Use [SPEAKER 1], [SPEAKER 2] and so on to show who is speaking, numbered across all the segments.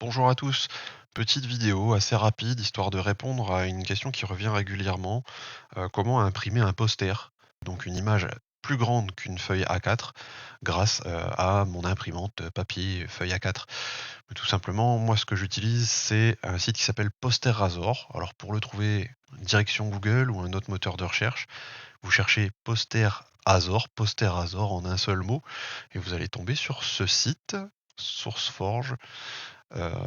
[SPEAKER 1] Bonjour à tous, petite vidéo assez rapide histoire de répondre à une question qui revient régulièrement. Comment imprimer un poster? Donc une image plus grande qu'une feuille A4 grâce à mon imprimante papier feuille A4. Mais tout simplement, moi ce que j'utilise c'est un site qui s'appelle Poster Razor. Alors pour le trouver, direction Google ou un autre moteur de recherche, vous cherchez Poster Razor en un seul mot et vous allez tomber sur ce site, SourceForge,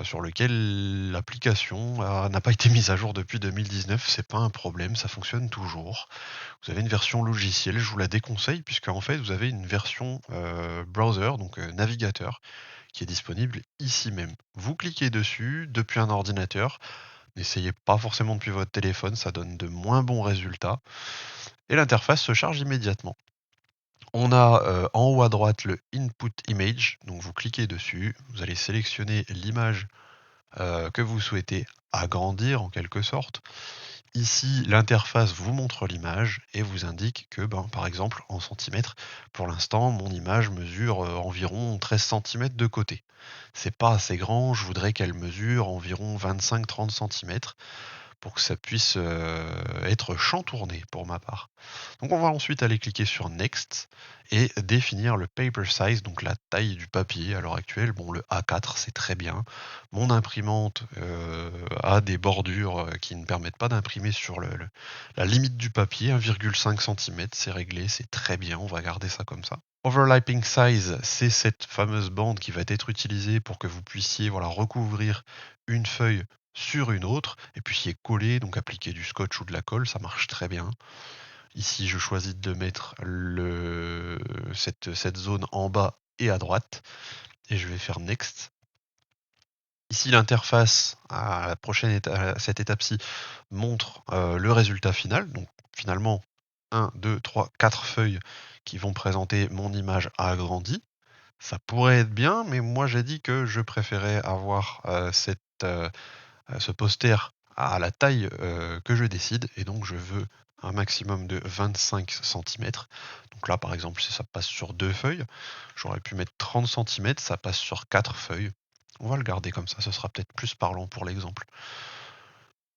[SPEAKER 1] sur lequel l'application n'a pas été mise à jour depuis 2019. C'est pas un problème, ça fonctionne toujours. Vous avez une version logicielle, je vous la déconseille puisqu'en fait vous avez une version, browser, donc navigateur, qui est disponible ici même. Vous cliquez dessus depuis un ordinateur, n'essayez pas forcément depuis votre téléphone, ça donne de moins bons résultats et l'interface se charge immédiatement. On a, en haut à droite le input image, donc vous cliquez dessus, vous allez sélectionner l'image que vous souhaitez agrandir en quelque sorte. Ici, l'interface vous montre l'image et vous indique que, ben, par exemple, en centimètres, pour l'instant, mon image mesure environ 13 centimètres de côté. C'est pas assez grand, je voudrais qu'elle mesure environ 25-30 centimètres pour que ça puisse être chantourné pour ma part. Donc on va ensuite aller cliquer sur Next et définir le paper size, donc la taille du papier à l'heure actuelle. Bon, le A4, c'est très bien. Mon imprimante a des bordures qui ne permettent pas d'imprimer sur la limite du papier, 1,5 cm, c'est réglé, c'est très bien, on va garder ça comme ça. Overlapping size, c'est cette fameuse bande qui va être utilisée pour que vous puissiez voilà, recouvrir une feuille sur une autre et puissiez coller, donc appliquer du scotch ou de la colle, ça marche très bien. Ici, je choisis de mettre cette zone en bas et à droite et je vais faire Next. Ici, l'interface à la à cette étape-ci montre le résultat final. Donc finalement, 1, 2, 3, 4 feuilles qui vont présenter mon image agrandie. Ça pourrait être bien, mais moi j'ai dit que je préférais avoir ce poster à la taille que je décide, et donc je veux un maximum de 25 centimètres. Donc là, par exemple, si ça passe sur deux feuilles, j'aurais pu mettre 30 centimètres, ça passe sur quatre feuilles. On va le garder comme ça, ce sera peut-être plus parlant pour l'exemple.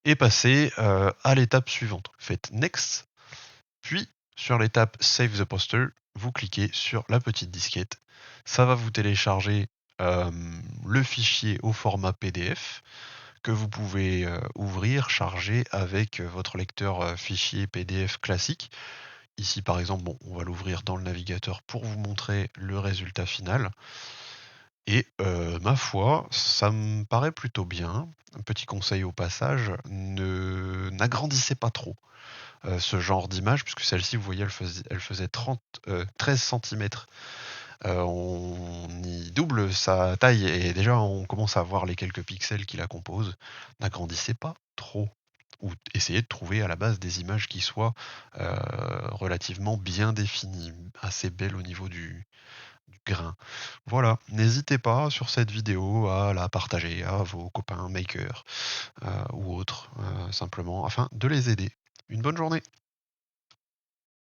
[SPEAKER 1] Et passer à l'étape suivante. Faites Next, puis sur l'étape Save the Poster, vous cliquez sur la petite disquette. Ça va vous télécharger le fichier au format PDF que vous pouvez ouvrir, charger avec votre lecteur fichier PDF classique. Ici, par exemple, bon, on va l'ouvrir dans le navigateur pour vous montrer le résultat final. Et ma foi, ça me paraît plutôt bien. Un petit conseil au passage, n'agrandissez pas trop ce genre d'image, puisque celle-ci, vous voyez, elle faisait 13 centimètres. On y double sa taille et déjà on commence à voir les quelques pixels qui la composent. N'agrandissez pas trop ou essayez de trouver à la base des images qui soient relativement bien définies, assez belles au niveau du grain. Voilà, n'hésitez pas sur cette vidéo à la partager à vos copains makers ou autres, simplement afin de les aider. Une bonne journée.